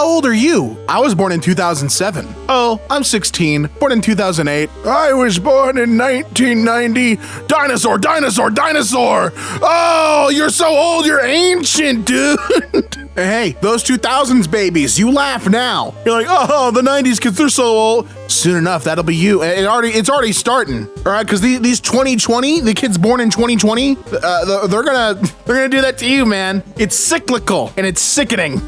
how old are you? I was born in 2007. Oh, I'm 16, born in 2008. I was born in 1990. Dinosaur, dinosaur, dinosaur. Oh, you're so old, you're ancient, dude. Hey, those 2000s babies, you laugh now. You're like, oh, the 90s kids, they're so old. Soon enough, that'll be you. It's already starting, all right? Because these 2020, the kids born in 2020, they're gonna do that to you, man. It's cyclical and it's sickening.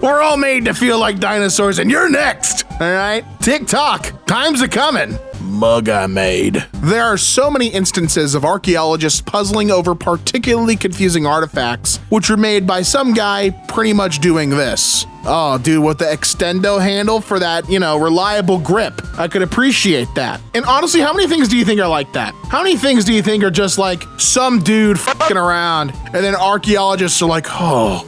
We're all made to feel like dinosaurs, and you're next, all right? Tick-tock, time's a-coming. Mug I made. There are so many instances of archaeologists puzzling over particularly confusing artifacts, which were made by some guy pretty much doing this. Oh, dude, with the extendo handle for that, reliable grip. I could appreciate that. And honestly, how many things do you think are like that? How many things do you think are just like some dude fucking around, and then archaeologists are like, oh,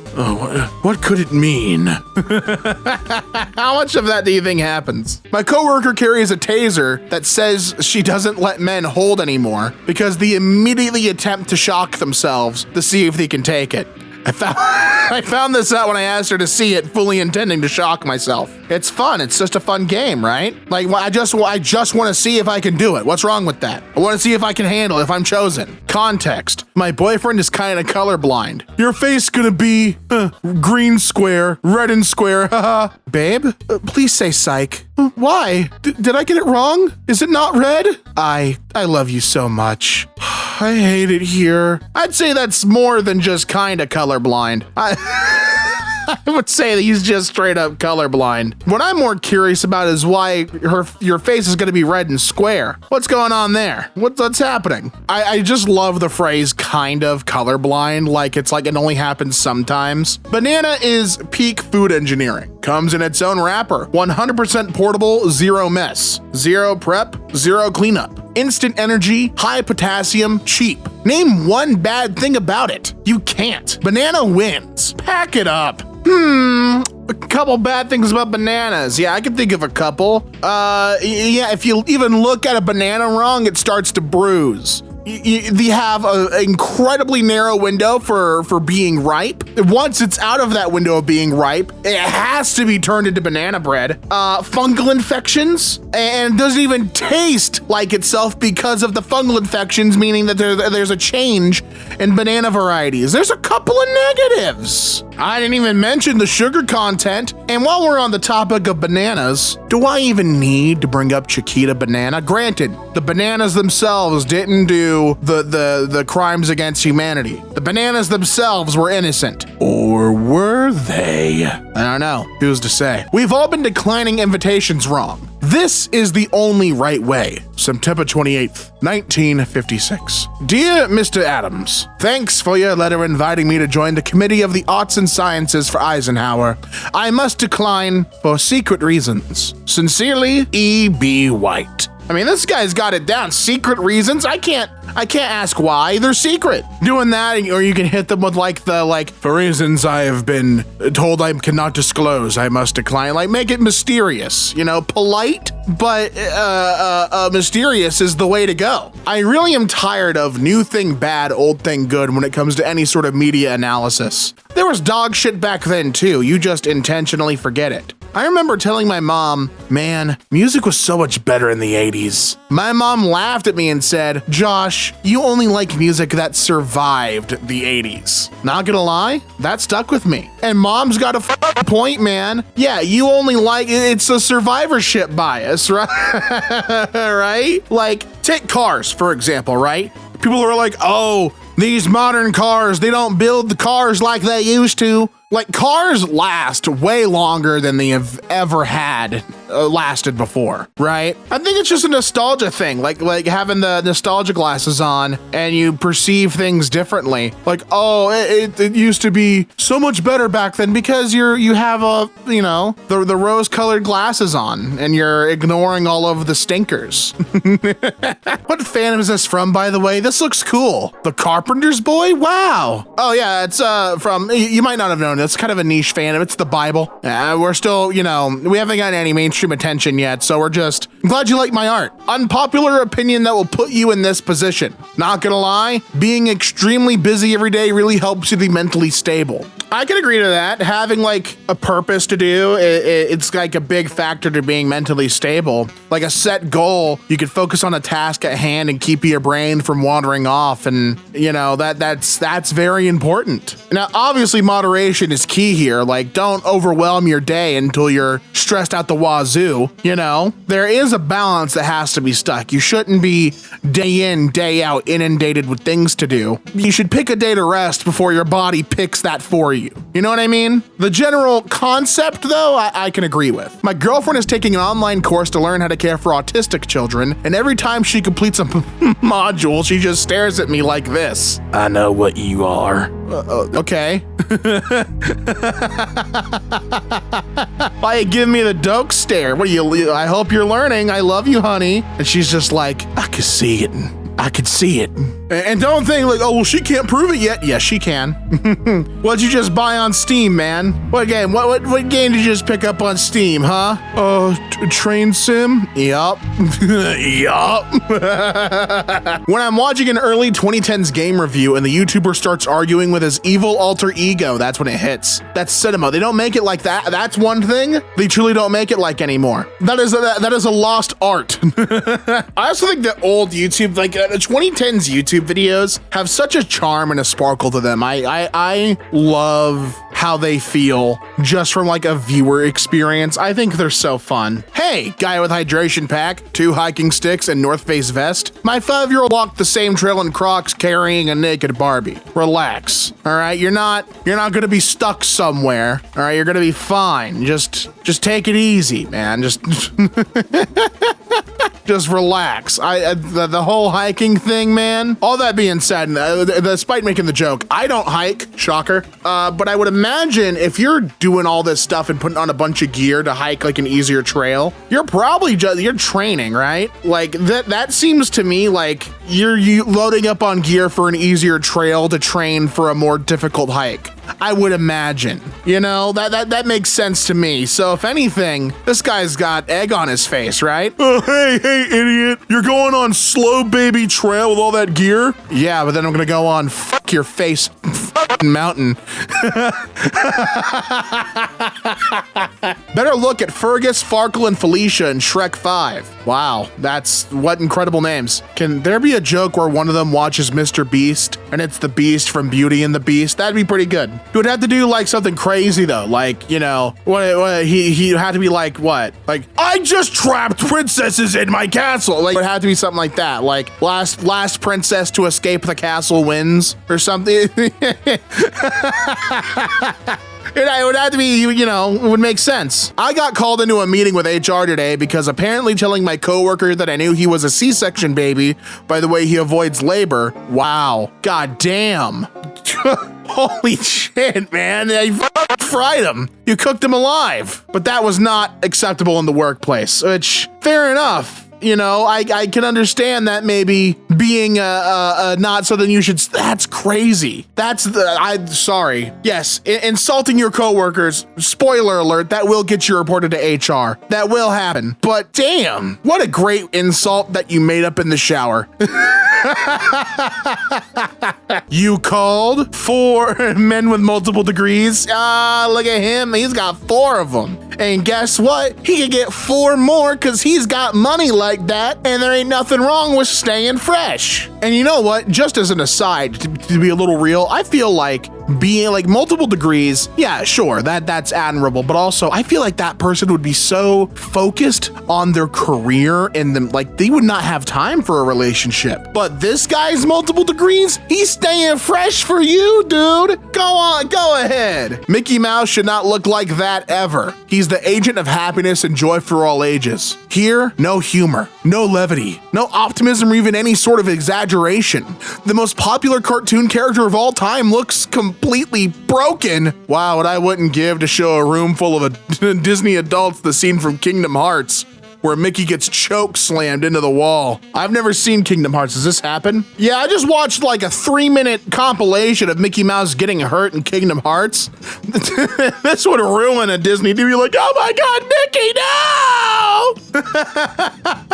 what could it mean? How much of that do you think happens? My coworker carries a taser that says she doesn't let men hold anymore because they immediately attempt to shock themselves to see if they can take it. I found this out when I asked her to see it, fully intending to shock myself. It's fun. It's just a fun game, right? Like, I just want to see if I can do it. What's wrong with that? I want to see if I can handle it, if I'm chosen. Context. My boyfriend is kind of colorblind. Your face gonna be green square, red and square, haha. Babe, please say psych. Why? Did I get it wrong? Is it not red? I love you so much. I hate it here. I'd say that's more than just kind of colorblind. I would say that he's just straight up colorblind. What I'm more curious about is why your face is gonna be red and square. What's going on there? What's happening? I just love the phrase kind of colorblind, like it's like it only happens sometimes. Banana is peak food engineering. Comes in its own wrapper. 100% portable, zero mess. Zero prep, zero cleanup. Instant energy, high potassium, cheap. Name one bad thing about it. You can't. Banana wins. Pack it up. A couple bad things about bananas. Yeah, I can think of a couple. Yeah, if you even look at a banana wrong, it starts to bruise. They have an incredibly narrow window for being ripe. Once it's out of that window of being ripe, it has to be turned into banana bread. Fungal infections, and doesn't even taste like itself because of the fungal infections, meaning that there's a change in banana varieties. There's a couple of negatives. I didn't even mention the sugar content. And while we're on the topic of bananas, do I even need to bring up Chiquita banana? Granted, the bananas themselves didn't do the crimes against humanity. The bananas themselves were innocent. Or were they? I don't know. Who's to say? We've all been declining invitations wrong. This is the only right way. September 28th, 1956. Dear Mr. Adams, thanks for your letter inviting me to join the Committee of the Arts and Sciences for Eisenhower. I must decline for secret reasons. Sincerely, E.B. White. I mean, this guy's got it down. Secret reasons? I can't ask why. They're secret. Doing that, or you can hit them with for reasons I have been told I cannot disclose, I must decline. Like, make it mysterious, polite, but mysterious is the way to go. I really am tired of new thing bad, old thing good when it comes to any sort of media analysis. There was dog shit back then too. You just intentionally forget it. I remember telling my mom, man, music was so much better in the 80s. My mom laughed at me and said, Josh, you only like music that survived the 80s. Not gonna lie, that stuck with me. And mom's got a point, man. Yeah, you only like, it's a survivorship bias, right? Right? Like, take cars, for example, right? People are like, oh, these modern cars, they don't build the cars like they used to. Like, cars last way longer than they have ever had lasted before, right? I think it's just a nostalgia thing, like having the nostalgia glasses on and you perceive things differently. Like, oh, it used to be so much better back then because you have the rose-colored glasses on and you're ignoring all of the stinkers. What fan is this from, by the way? This looks cool. The Carpenter's Boy? Wow. Oh yeah, it's from, you might not have known, it's kind of a niche fan. It's the Bible. We're still, we haven't gotten any mainstream attention yet, so I'm glad you like my art. Unpopular opinion that will put you in this position. Not gonna lie, being extremely busy every day really helps you be mentally stable. I can agree to that. Having like a purpose to do, it's like a big factor to being mentally stable. Like a set goal, you can focus on a task at hand and keep your brain from wandering off. And you know, that's very important. Now, obviously moderation is key here. Like don't overwhelm your day until you're stressed out the wazoo. You know, there is a balance that has to be stuck. You shouldn't be day in, day out inundated with things to do. You should pick a day to rest before your body picks that for you. You know what I mean? The general concept though, I can agree with. My girlfriend is taking an online course to learn how to care for autistic children, and every time she completes a module, she just stares at me like this. I know what you are. Okay. Why you give me the doke stare? What are you, I hope you're learning. I love you, honey. And she's just like, I could see it. I could see it. And don't think like, oh, well, she can't prove it yet. Yes, she can. What'd you just buy on Steam, man? What game? What game did you just pick up on Steam, huh? Train sim? Yup. Yup. When I'm watching an early 2010s game review and the YouTuber starts arguing with his evil alter ego, that's when it hits. That's cinema. They don't make it like that. That's one thing they truly don't make it like anymore. That is a lost art. I also think that old YouTube, like the 2010s YouTube videos have such a charm and a sparkle to them. I love how they feel just from like a viewer experience. I think they're so fun. Hey, guy with hydration pack, 2 hiking sticks and North Face vest. My 5-year-old walked the same trail in Crocs carrying a naked Barbie. Relax. All right, you're not gonna be stuck somewhere. All right, you're gonna be fine. Just take it easy, man. Just relax. The whole hiking thing, man. All that being said, despite making the joke, I don't hike, shocker. But I would imagine if you're doing all this stuff and putting on a bunch of gear to hike like an easier trail, you're probably you're training, right? Like that seems to me like you're loading up on gear for an easier trail to train for a more difficult hike. I would imagine, you know, that makes sense to me. So if anything, this guy's got egg on his face, right? Oh, hey, idiot. You're going on slow baby trail with all that gear? Yeah, but then I'm gonna go on fuck your face fucking mountain. Better look at Fergus, Farkle, and Felicia in Shrek 5. Wow, what incredible names. Can there be a joke where one of them watches Mr. Beast and it's the Beast from Beauty and the Beast? That'd be pretty good. He would have to do like something crazy though, like, you know, he had to be like, what? Like, I just trapped princesses in my castle. Like, it would have to be something like that, like last princess to escape the castle wins or something. It would have to be, you know, it would make sense. I got called into a meeting with HR today because apparently telling my coworker that I knew he was a C-section baby by the way he avoids labor. Wow. God damn. Holy shit, man. You fried him. You cooked him alive. But that was not acceptable in the workplace, which, fair enough. You know, I can understand that maybe being not something you should. That's crazy. Sorry. Yes, insulting your coworkers. Spoiler alert, that will get you reported to HR. That will happen. But damn, what a great insult that you made up in the shower. You called 4 men with multiple degrees. Look at him. He's got 4 of them. And guess what? He can get 4 more because he's got money like that, and there ain't nothing wrong with staying fresh. And you know what? Just as an aside, to be a little real, I feel like being like multiple degrees, yeah, sure, that's admirable, but also I feel like that person would be so focused on their career and them, like they would not have time for a relationship. But this guy's multiple degrees, he's staying fresh for you, dude. Go on, go ahead. Mickey Mouse should not look like that ever. He's the agent of happiness and joy for all ages. Here, no humor, no levity, no optimism or even any sort of exaggeration. The most popular cartoon character of all time looks completely broken. Wow, what I wouldn't give to show a room full of Disney adults the scene from Kingdom Hearts where Mickey gets choke slammed into the wall. I've never seen Kingdom Hearts. Does this happen? Yeah, I just watched like a 3-minute compilation of Mickey Mouse getting hurt in Kingdom Hearts. This would ruin a Disney to be like, oh my God, Mickey,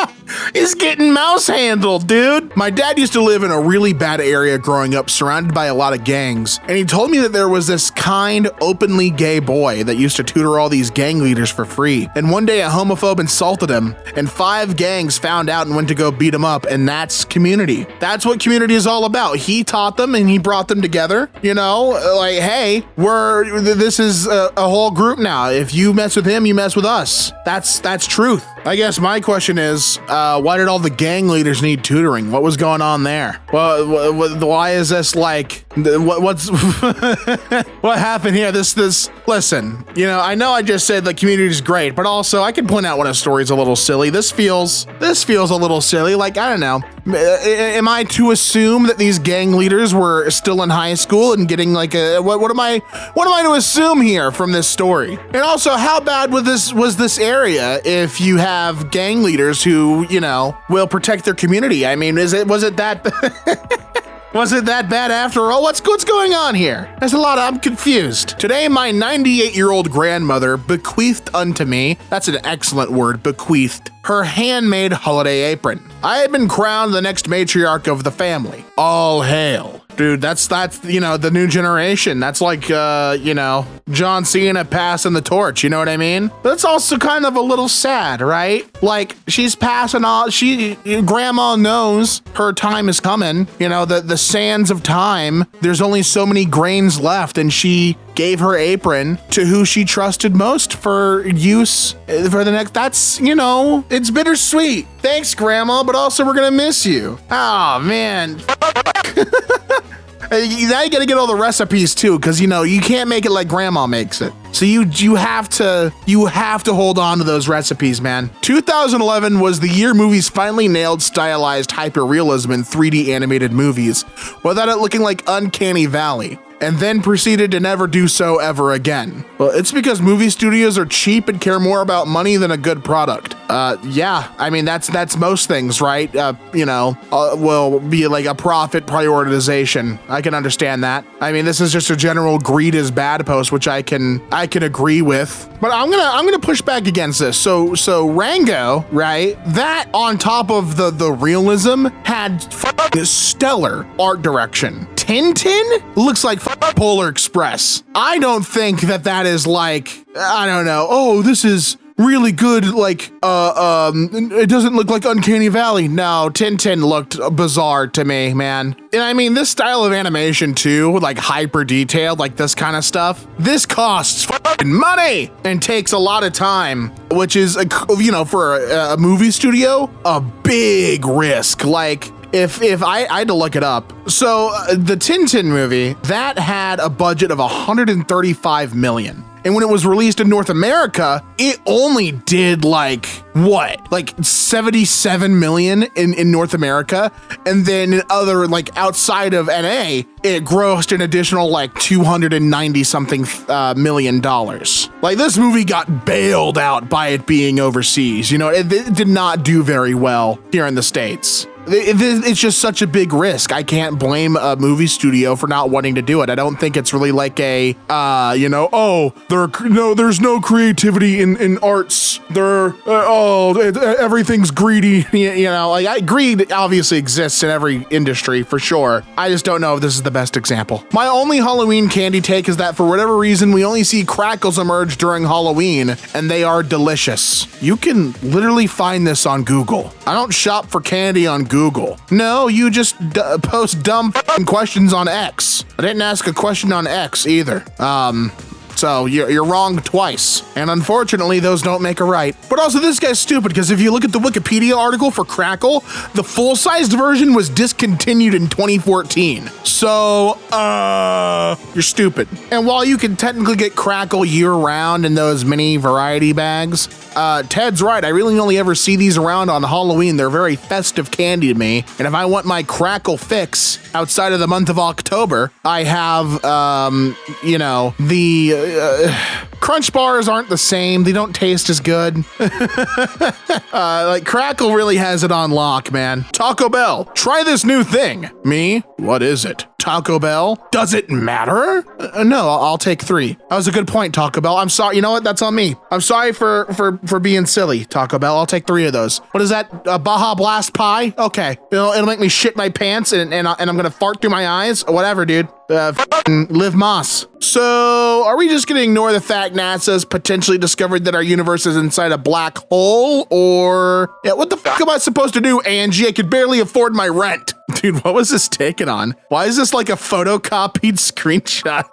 no! He's getting mouse handled, dude. My dad used to live in a really bad area growing up, surrounded by a lot of gangs. And he told me that there was this kind, openly gay boy that used to tutor all these gang leaders for free. And one day a homophobe insulted him, and 5 gangs found out and went to go beat him up. And that's community. That's what community is all about. He taught them and he brought them together. You know, like, hey, this is a whole group now. If you mess with him, you mess with us. That's truth. I guess my question is, why did all the gang leaders need tutoring? What was going on there? Well, why is this like, what's, what happened here? Listen, you know I just said the community is great, but also I can point out when a story's a little silly. This feels a little silly. Like, I don't know. Am I to assume that these gang leaders were still in high school and getting like what am I to assume here from this story? And also, how bad was this area if you have gang leaders who, you know, will protect their community? I mean, was it that was it that bad after all? What's going on here? I'm confused. Today, my 98-year-old grandmother bequeathed unto me, that's an excellent word, bequeathed, her handmade holiday apron. I had been crowned the next matriarch of the family. All hail. Dude, that's you know, the new generation. That's like, you know, John Cena passing the torch, you know what I mean? But it's also kind of a little sad, right? Like, she's passing on, grandma knows her time is coming. You know, the sands of time, there's only so many grains left, and she gave her apron to who she trusted most for use for the next, that's, you know, it's bittersweet. Thanks, Grandma, but also we're gonna miss you. Oh, man. Now you gotta get all the recipes too, because you know you can't make it like Grandma makes it. So you have to hold on to those recipes, man. 2011 was the year movies finally nailed stylized hyperrealism in 3D animated movies, without it looking like Uncanny Valley, and then proceeded to never do so ever again. Well, it's because movie studios are cheap and care more about money than a good product. Yeah, I mean, that's most things, right? You know, will be like a profit prioritization. I can understand that. I mean, this is just a general greed is bad post, which I can agree with. But I'm gonna push back against this. So Rango, right? That on top of the realism had stellar art direction. Tintin looks like Polar Express. I don't think that is like, I don't know. Oh, this is really good, like, it doesn't look like Uncanny Valley. No, Tintin looked bizarre to me, man. And I mean, this style of animation too, like hyper detailed, like this kind of stuff, this costs money and takes a lot of time, which is, you know, for a movie studio, a big risk. Like, if I had to look it up. So the Tintin movie, that had a budget of 135 million. And when it was released in North America, it only did like, what? Like 77 million in North America. And then in other, like outside of NA, it grossed an additional like 290 something million dollars. Like this movie got bailed out by it being overseas. You know, it did not do very well here in the States. It's just such a big risk. I can't blame a movie studio for not wanting to do it. I don't think it's really like a, you know, oh, there's no creativity in arts. Everything's greedy. You know, like greed obviously exists in every industry for sure. I just don't know if this is the best example. My only Halloween candy take is that for whatever reason, we only see crackles emerge during Halloween, and they are delicious. You can literally find this on Google. I don't shop for candy on Google. No, you just post dumb questions on X. I didn't ask a question on X either. So you're wrong twice. And unfortunately, those don't make a right. But also this guy's stupid because if you look at the Wikipedia article for Crackle, the full-sized version was discontinued in 2014. So, you're stupid. And while you can technically get Crackle year-round in those mini variety bags, Ted's right. I really only ever see these around on Halloween. They're very festive candy to me. And if I want my Crackle fix outside of the month of October, I have, you know, the Crunch bars aren't the same. They don't taste as good. Like Crackle really has it on lock, man. Taco Bell, try this new thing. Me? What is it? Taco Bell. Does it matter? No, I'll take 3. That was a good point, Taco Bell. I'm sorry. You know what? That's on me. I'm sorry for being silly, Taco Bell. I'll take 3 of those. What is that? A Baja Blast pie? Okay. It'll make me shit my pants and I'm gonna fart through my eyes. Whatever, dude. Live Moss. So, are we just gonna ignore the fact NASA's potentially discovered that our universe is inside a black hole? Or, yeah, what the fuck am I supposed to do, Angie? I could barely afford my rent. Dude, what was this taken on? Why is this like a photocopied screenshot?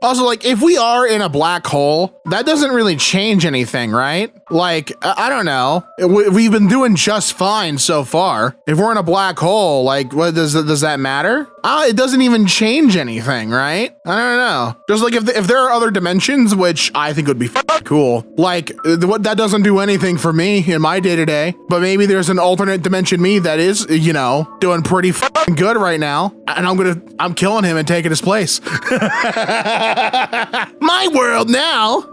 Also, like, if we are in a black hole, that doesn't really change anything, right? Like, I don't know. We've been doing just fine so far. If we're in a black hole, like, what does that matter? It doesn't even change anything, right? I don't know. Just like if there are other dimensions, which I think would be cool, like that doesn't do anything for me in my day-to-day, but maybe there's an alternate dimension me that is, you know, doing pretty good right now, and I'm killing him and taking his place. My world now.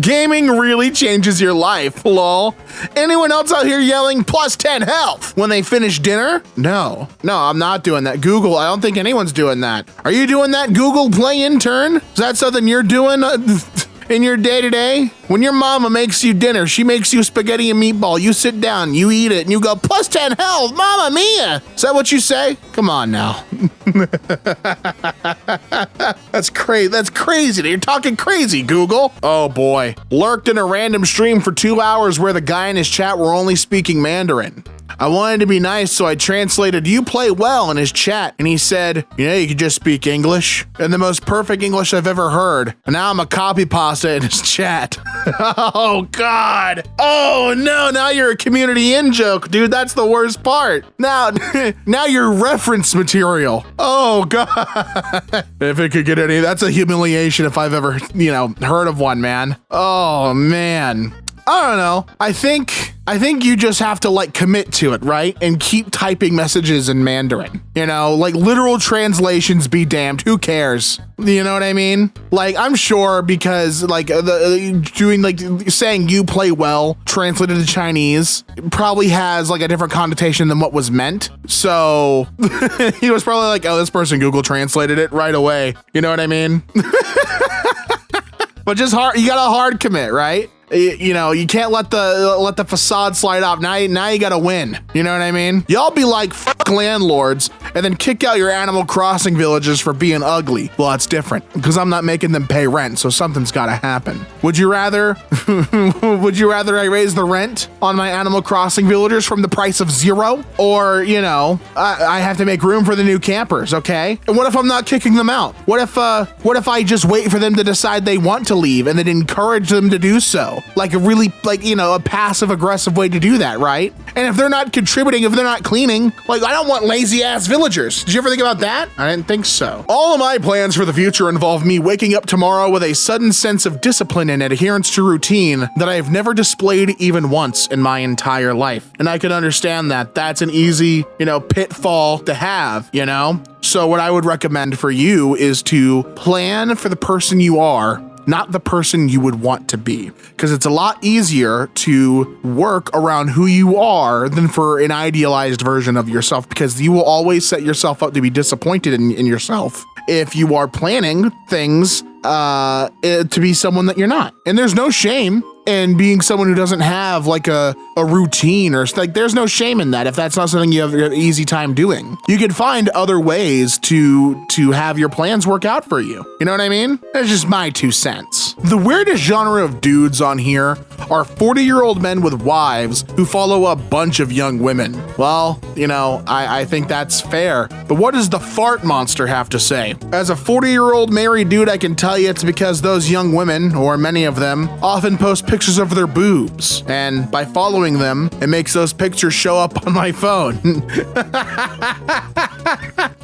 Gaming really changes your life, lol. Anyone else out here yelling +10 health when they finish dinner? No, I'm not doing that. Google, I don't think anyone's doing that. Are you doing that, Google Play Intern? Is that something you're doing in your day-to-day? When your mama makes you dinner, she makes you spaghetti and meatball, you sit down, you eat it, and you go, +10 health, Mama Mia. Is that what you say? Come on now. That's crazy. You're talking crazy, Google. Oh boy. Lurked in a random stream for 2 hours where the guy in his chat were only speaking Mandarin. I wanted to be nice, so I translated, "You play well," in his chat, and he said, "You know, you could just speak English." And the most perfect English I've ever heard. And now I'm a copy pasta in his chat. Oh God. Oh no, now you're a community in-joke, dude. That's the worst part. Now you're reference material. Oh God. If it could get any, that's a humiliation if I've ever, heard of one, man. Oh man. I don't know. I think you just have to like commit to it, right? And keep typing messages in Mandarin. Like literal translations be damned. Who cares? You know what I mean? Like I'm sure because like saying "you play well" translated to Chinese probably has like a different connotation than what was meant. So he was probably like, "Oh, this person Google translated it right away." You know what I mean? But just hard. You got a hard commit, right? You can't let the facade slide off. Now you gotta win. You know what I mean? Y'all be like fuck landlords and then kick out your Animal Crossing villagers for being ugly. Well, that's different because I'm not making them pay rent, so something's gotta happen. Would you rather I raise the rent on my Animal Crossing villagers from the price of 0? Or, I have to make room for the new campers, okay? And what if I'm not kicking them out? What if I just wait for them to decide they want to leave and then encourage them to do so? Like a really, a passive aggressive way to do that, right? And if they're not contributing, if they're not cleaning, like I don't want lazy ass villagers. Did you ever think about that? I didn't think so. All of my plans for the future involve me waking up tomorrow with a sudden sense of discipline and adherence to routine that I have never displayed even once in my entire life. And I can understand that that's an easy, pitfall to have, So what I would recommend for you is to plan for the person you are, not the person you would want to be, because it's a lot easier to work around who you are than for an idealized version of yourself, because you will always set yourself up to be disappointed in yourself if you are planning things to be someone that you're not. And there's no shame in being someone who doesn't have like a routine or like there's no shame in that if that's not something you have an easy time doing. You can find other ways to have your plans work out for you. You know what I mean? That's just my 2 cents. The weirdest genre of dudes on here are 40-year-old men with wives who follow a bunch of young women. Well, I think that's fair. But what does the fart monster have to say? As a 40-year-old married dude, I can tell you it's because those young women, or many of them, often post pictures of their boobs. And by following them, it makes those pictures show up on my phone.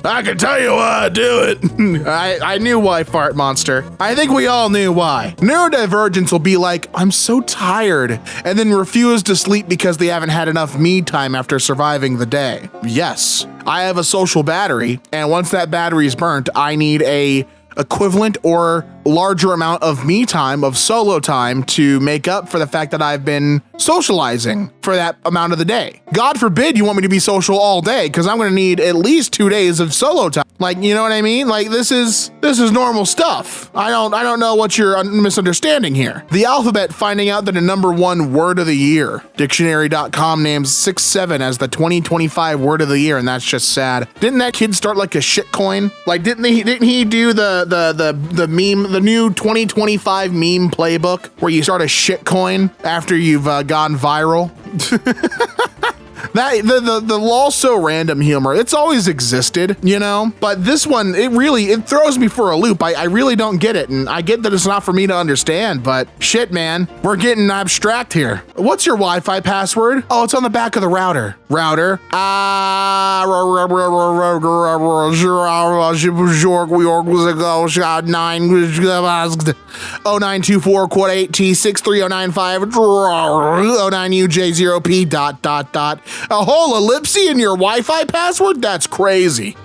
I can tell you why I do it. I knew why, fart monster. I think we all knew why. Neurodivergents will be like, "I'm so tired," and then refuse to sleep because they haven't had enough me time after surviving the day. Yes, I have a social battery, and once that battery is burnt, I need a equivalent or larger amount of me time, of solo time, to make up for the fact that I've been socializing for that amount of the day. God forbid you want me to be social all day, because I'm gonna need at least 2 days of solo time. Like, you know what I mean? Like, this is normal stuff. I don't know what you're misunderstanding here. The alphabet finding out that a #1 word of the year. Dictionary.com names 6-7 as the 2025 word of the year, and that's just sad. Didn't that kid start like a shit coin? Like, didn't he do the meme, the new 2025 meme playbook where you start a shit coin after you've gone viral? That the lol so random humor, it's always existed, you know? But this one, it throws me for a loop. I really don't get it, and I get that it's not for me to understand, but shit, man, we're getting abstract here. What's your Wi-Fi password? Oh, it's on the back of the router. Router. 0924 quad 8T63095 09UJ0P ... A whole ellipse in your Wi-Fi password? That's crazy.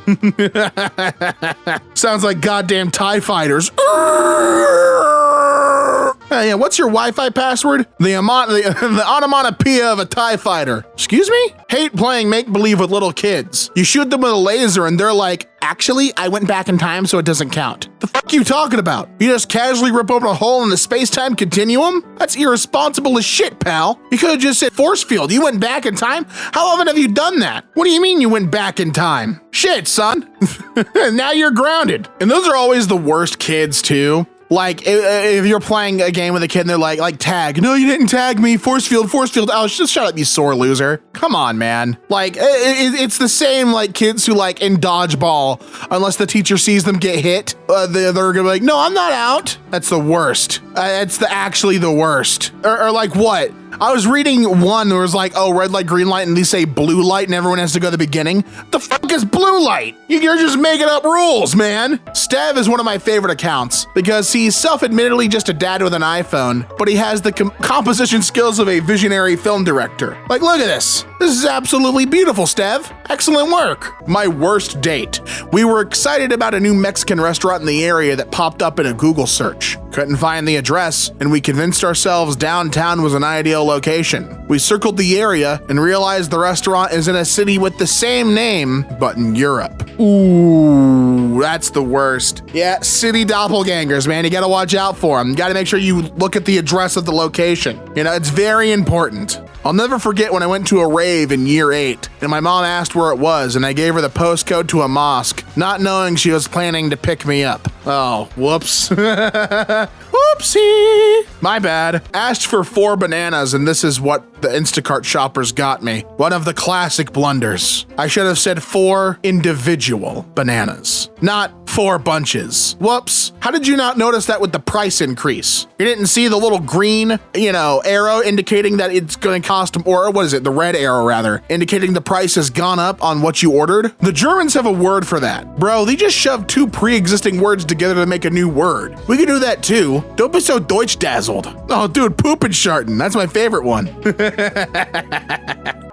Sounds like goddamn TIE fighters. Yeah, what's your Wi-Fi password? The onomatopoeia of a TIE fighter. Excuse me? Hate playing make-believe with little kids. You shoot them with a laser and they're like, actually, I went back in time so it doesn't count. The fuck you talking about? You just casually rip open a hole in the space-time continuum? That's irresponsible as shit, pal. You could have just said force field. You went back in time? How often have you done that? What do you mean you went back in time? Shit, son. Now you're grounded. And those are always the worst kids, too. Like, if you're playing a game with a kid and they're like tag. No, you didn't tag me. Force field. Oh, just shut up, you sore loser. Come on, man. Like, it's the same like kids who like in dodgeball, unless the teacher sees them get hit, they're gonna be like, no, I'm not out. That's the worst. It's actually the worst. Or like what? I was reading one that was like, oh, red light, green light, and they say blue light, and everyone has to go to the beginning. The fuck is blue light? You're just making up rules, man. Stev is one of my favorite accounts because he's self-admittedly just a dad with an iPhone, but he has the composition skills of a visionary film director. Like, look at this. This is absolutely beautiful, Stev. Excellent work. My worst date. We were excited about a new Mexican restaurant in the area that popped up in a Google search. Couldn't find the address, and we convinced ourselves downtown was an ideal location. We circled the area and realized the restaurant is in a city with the same name, but in Europe. Ooh, that's the worst. Yeah, city doppelgangers, man. You gotta watch out for them. You gotta make sure you look at the address of the location. You know, it's very important. I'll never forget when I went to a rave in year 8, and my mom asked where it was, and I gave her the postcode to a mosque, not knowing she was planning to pick me up. Oh, whoops. Whoopsie. My bad. Asked for 4 bananas, and this is what the Instacart shoppers got me. One of the classic blunders. I should have said 4 individual bananas, not 4 bunches. Whoops. How did you not notice that with the price increase? You didn't see the little green, arrow indicating that it's going to cost, or what is it? The red arrow, rather, indicating the price has gone up on what you ordered? The Germans have a word for that. Bro, they just shoved 2 pre-existing words together to make a new word. We could do that too. Don't be so Deutsch dazzled. Oh, dude, poopin' shartin'. That's my favorite one.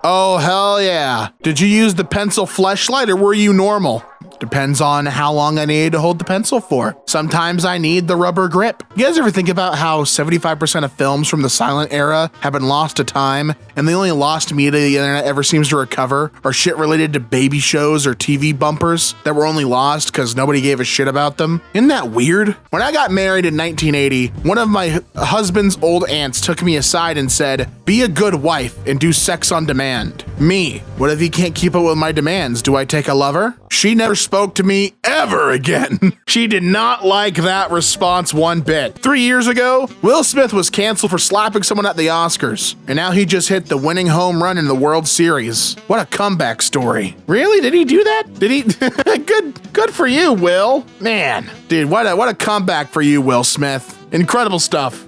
Oh, hell yeah. Did you use the pencil fleshlight or were you normal? Depends on how long I need to hold the pencil for. Sometimes I need the rubber grip. You guys ever think about how 75% of films from the silent era have been lost to time, and the only lost media the internet ever seems to recover are shit related to baby shows or TV bumpers that were only lost because nobody gave a shit about them? Isn't that weird? When I got married in 1980, one of my husband's old aunts took me aside and said, be a good wife and do sex on demand. Me, what if he can't keep up with my demands? Do I take a lover? She never spoke to me ever again. She did not like that response one bit. 3 years ago, Will Smith was canceled for slapping someone at the Oscars, and now he just hit the winning home run in the World Series. What a comeback story. Really? Did he do that? Did he? Good for you, Will. Man, dude, what a comeback for you, Will Smith. Incredible stuff.